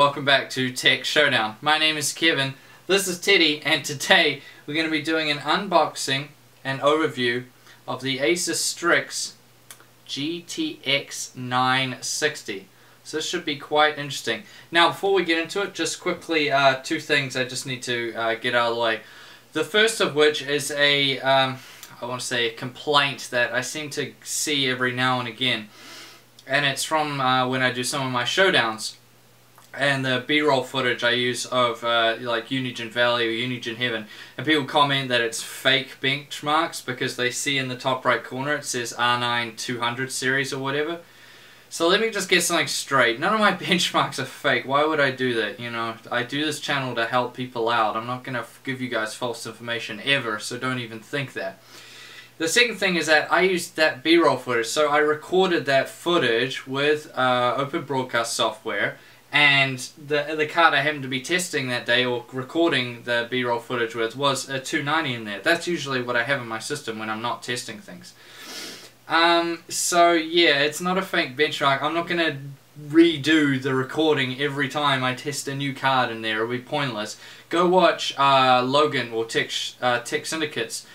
welcome back to Tech Showdown. My name is Kevin, this is Teddy, and today we're going to be doing an unboxing and overview of the Asus Strix GTX960. So this should be quite interesting. Now before we get into it, just quickly two things I just need to get out of the way. The first of which is a, I want to say a complaint that I seem to see every now and again. And it's from when I do some of my showdowns and the B-roll footage I use of like Unigine Valley or Unigine Heaven, and people comment that it's fake benchmarks because they see in the top right corner it says R9 200 series or whatever. So let me just get something straight. None of my benchmarks are fake. Why would I do that? You know, I do this channel to help people out. I'm not going to give you guys false information ever, so don't even think that. The second thing is that I used that B-roll footage, so I recorded that footage with open broadcast software, and the card I happened to be testing that day or recording the B-roll footage with was a 290 in there. That's usually what I have in my system when I'm not testing things. So yeah, it's not a fake benchmark. I'm not going to redo the recording every time I test a new card in there. It'll be pointless. Go watch Logan or Tech Syndicate's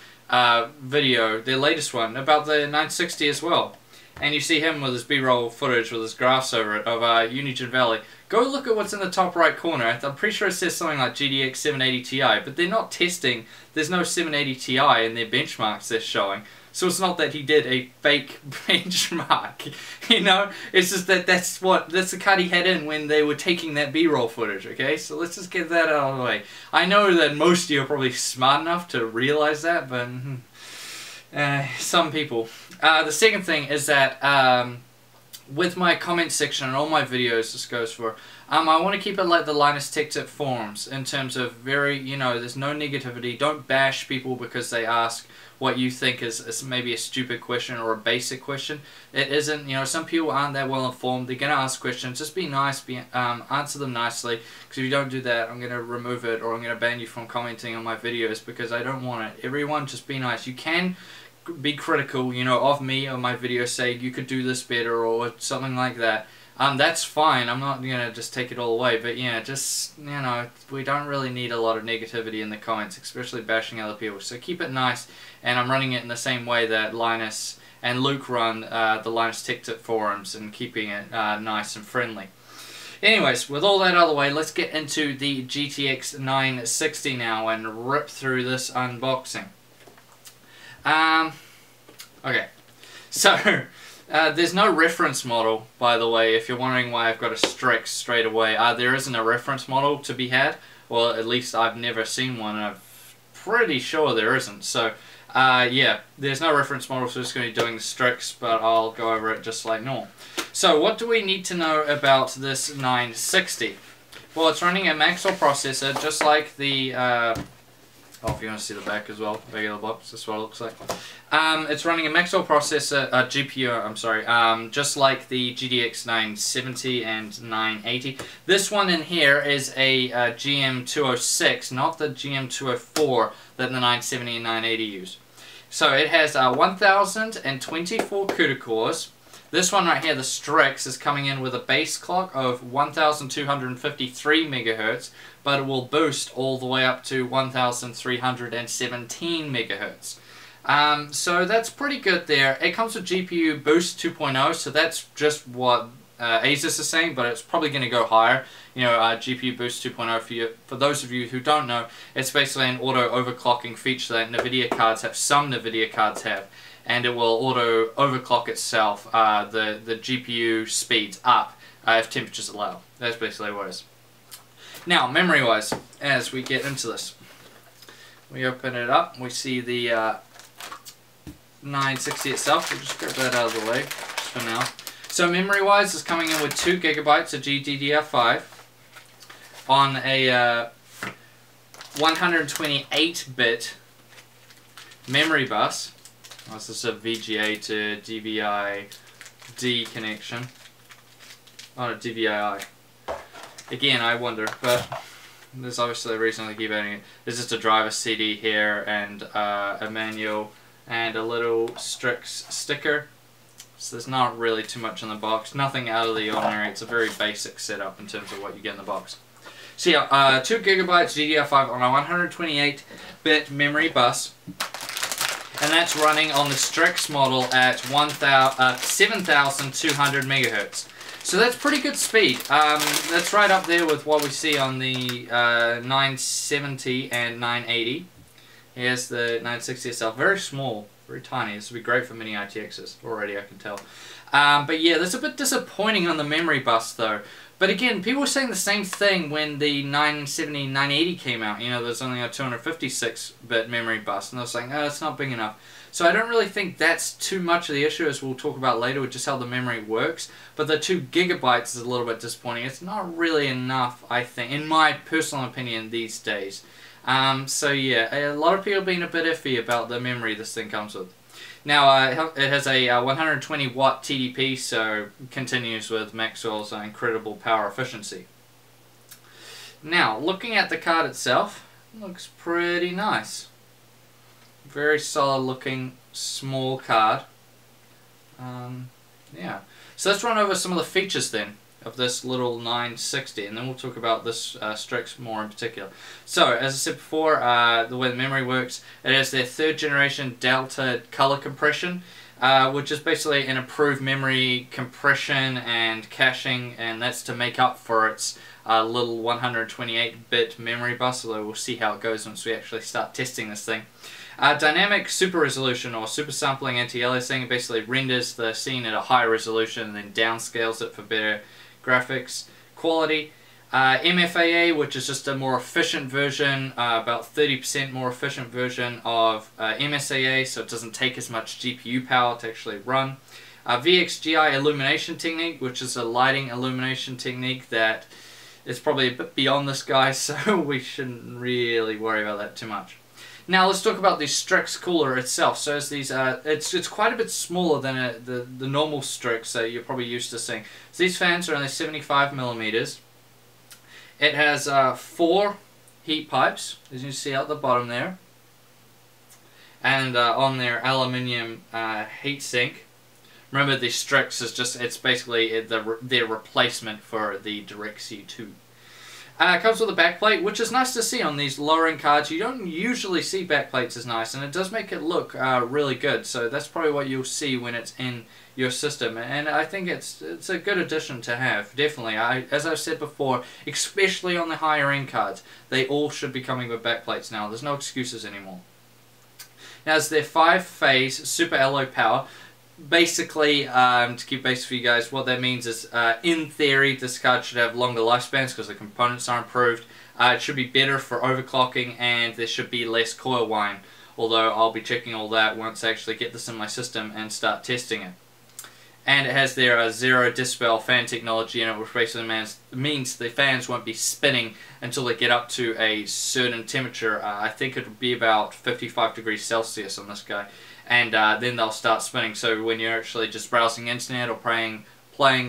video, their latest one, about the 960 as well. And you see him with his B-roll footage with his graphs over it of Unigine Valley. Go look at what's in the top right corner. I'm pretty sure it says something like GTX960 Ti, but they're not testing. There's no 780 Ti in their benchmarks they're showing. So it's not that he did a fake benchmark, you know? It's just that that's the card he had in when they were taking that B-roll footage, okay? So let's just get that out of the way. I know that most of you are probably smart enough to realize that, but some people. The second thing is that with my comment section and all my videos, this goes for, I want to keep it like the Linus Tech Tip forums in terms of very, you know, there's no negativity. Don't bash people because they ask what you think is maybe a stupid question or a basic question. It isn't. You know, some people aren't that well informed. They're going to ask questions. Just be nice. Answer them nicely. Because if you don't do that, I'm going to remove it or I'm going to ban you from commenting on my videos because I don't want it. Everyone, just be nice. You can be critical, you know, of me or my videos, say you could do this better or something like that. That's fine. I'm not gonna just take it all away, but yeah, just, you know, we don't really need a lot of negativity in the comments, especially bashing other people. So keep it nice, and I'm running it in the same way that Linus and Luke run the Linus Tech Tip forums, and keeping it nice and friendly. Anyways, with all that out of the way, let's get into the GTX 960 now and rip through this unboxing. Okay, so there's no reference model, by the way, if you're wondering why I've got a Strix straight away. There isn't a reference model to be had, well, at least I've never seen one, and I'm pretty sure there isn't. So yeah, there's no reference model, so I'm just going to be doing the Strix, but I'll go over it just like normal. So what do we need to know about this 960? Well, it's running a Maxwell processor, just like the oh, if you want to see the back as well, regular box, that's what it looks like. It's running a Maxwell processor, GPU, I'm sorry, just like the GTX 970 and 980. This one in here is a GM206, not the GM204 that the 970 and 980 use. So it has 1024 CUDA cores. This one right here, the Strix, is coming in with a base clock of 1253 megahertz, but it will boost all the way up to 1317 megahertz. So that's pretty good there. It comes with GPU Boost 2.0, so that's just what Asus is saying, but it's probably going to go higher. You know, GPU Boost 2.0, for those of you who don't know, it's basically an auto overclocking feature that Nvidia cards have, some Nvidia cards have. And it will auto overclock itself, the GPU speeds up if temperatures allow. That's basically what it is. Now, memory wise, as we get into this, we open it up, we see the 960 itself. We'll just grab that out of the way just for now. So memory wise, it's coming in with 2 gigabytes of GDDR5 on a 128-bit memory bus. This is a VGA to DVI-D connection. Oh, no, DVI-I. Again, I wonder, but there's obviously a reason they keep adding it. There's just a driver CD here and a manual and a little Strix sticker. So there's not really too much in the box. Nothing out of the ordinary. It's a very basic setup in terms of what you get in the box. So yeah, 2 gigabytes DDR5 on a 128-bit memory bus. And that's running on the Strix model at 7,200 megahertz. So that's pretty good speed. That's right up there with what we see on the 970 and 980. Here's the 960 itself. Very small, very tiny. This would be great for mini ITXs already, I can tell. But yeah, that's a bit disappointing on the memory bus though. But again, people were saying the same thing when the 970, 980 came out. You know, there's only a 256-bit memory bus, and they're saying, oh, it's not big enough. So I don't really think that's too much of the issue, as we'll talk about later, with just how the memory works. But the 2 gigabytes is a little bit disappointing. It's not really enough, I think, in my personal opinion, these days. So yeah, a lot of people have been a bit iffy about the memory this thing comes with. Now, it has a 120 watt TDP, so continues with Maxwell's incredible power efficiency. Now, looking at the card itself, it looks pretty nice. Very solid looking, small card. Yeah. So let's run over some of the features then of this little 960, and then we'll talk about this Strix more in particular. So, as I said before, the way the memory works, it has their 3rd generation Delta color compression, which is basically an improved memory compression and caching, and that's to make up for its little 128-bit memory bus, although we'll see how it goes once we actually start testing this thing. Dynamic super resolution, or super sampling anti-aliasing, it basically renders the scene at a high resolution and then downscales it for better graphics quality. MFAA, which is just a more efficient version, about 30% more efficient version of MSAA, so it doesn't take as much GPU power to actually run. VXGI illumination technique, which is a lighting illumination technique that is probably a bit beyond this guy, so we shouldn't really worry about that too much. Now let's talk about the Strix cooler itself. So as these, it's quite a bit smaller than the normal Strix that you're probably used to seeing. So these fans are only 75 millimeters. It has 4 heat pipes, as you see out the bottom there, and on their aluminium heat sink. Remember, the Strix is it's basically their replacement for the DirectC 2. It comes with a backplate, which is nice to see on these lower-end cards. You don't usually see backplates as nice, and it does make it look really good. So that's probably what you'll see when it's in your system, and I think it's a good addition to have. Definitely, as I've said before, especially on the higher-end cards, they all should be coming with backplates now. There's no excuses anymore. Now, it's their 5-phase super alloy power. Basically, to keep basic for you guys, what that means is, in theory, this card should have longer lifespans because the components are improved. It should be better for overclocking, and there should be less coil whine. Although I'll be checking all that once I actually get this in my system and start testing it. And it has their 0 decibel fan technology in it, which basically means the fans won't be spinning until they get up to a certain temperature. I think it would be about 55 degrees Celsius on this guy. And then they'll start spinning. So when you're actually just browsing internet or playing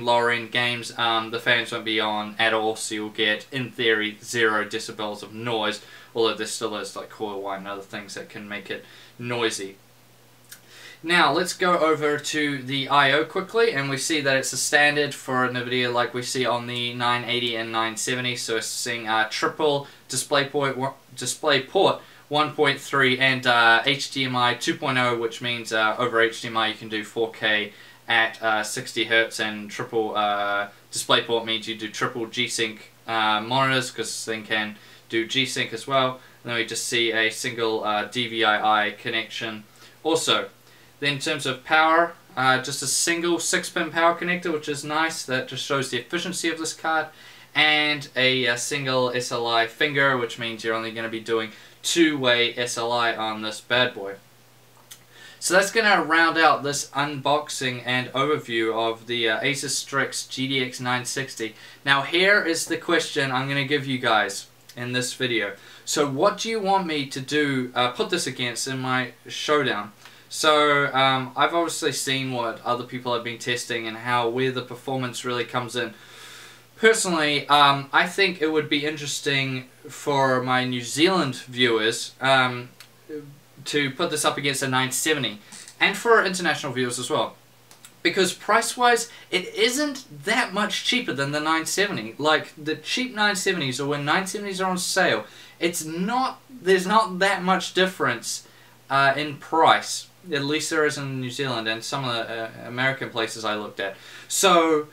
lower end games, the fans won't be on at all, so you'll get, in theory, 0 decibels of noise, although there still is like coil whine and other things that can make it noisy. Now let's go over to the I/O quickly, and we see that it's a standard for Nvidia like we see on the 980 and 970, so it's seeing triple DisplayPort 1.3 and HDMI 2.0, which means over HDMI you can do 4K at 60 Hz, and triple DisplayPort means you do triple G-Sync monitors, because this thing can do G-Sync as well. And then we just see a single DVI-I connection. Also, then in terms of power, just a single 6-pin power connector, which is nice. That just shows the efficiency of this card. And a single SLI finger, which means you're only going to be doing 2-way SLI on this bad boy. So that's going to round out this unboxing and overview of the Asus Strix GTX960. Now here is the question I'm going to give you guys in this video. So what do you want me to do, put this against in my showdown? So I've obviously seen what other people have been testing and where the performance really comes in. Personally, I think it would be interesting for my New Zealand viewers to put this up against a 970, and for international viewers as well. because price-wise, it isn't that much cheaper than the 970. Like, the cheap 970s, or when 970s are on sale, there's not that much difference in price. At least there is in New Zealand and some of the American places I looked at. So,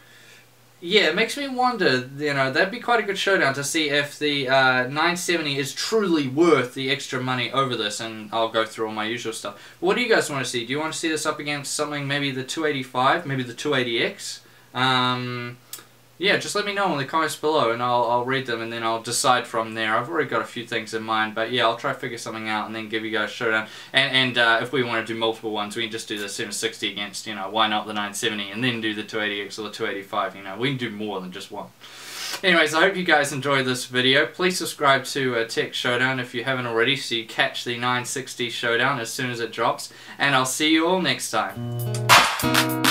yeah, it makes me wonder, you know, that'd be quite a good showdown to see if the 970 is truly worth the extra money over this, and I'll go through all my usual stuff. What do you guys want to see? Do you want to see this up against something, maybe the 285, maybe the 280X? Yeah, just let me know in the comments below, and I'll read them, and then I'll decide from there. I've already got a few things in mind, but yeah, I'll try to figure something out, and then give you guys a showdown. And if we want to do multiple ones, we can just do the 760 against, you know, why not the 970, and then do the 280X or the 285, you know. We can do more than just one. Anyways, I hope you guys enjoyed this video. Please subscribe to Tech Showdown if you haven't already, so you catch the 960 Showdown as soon as it drops, and I'll see you all next time.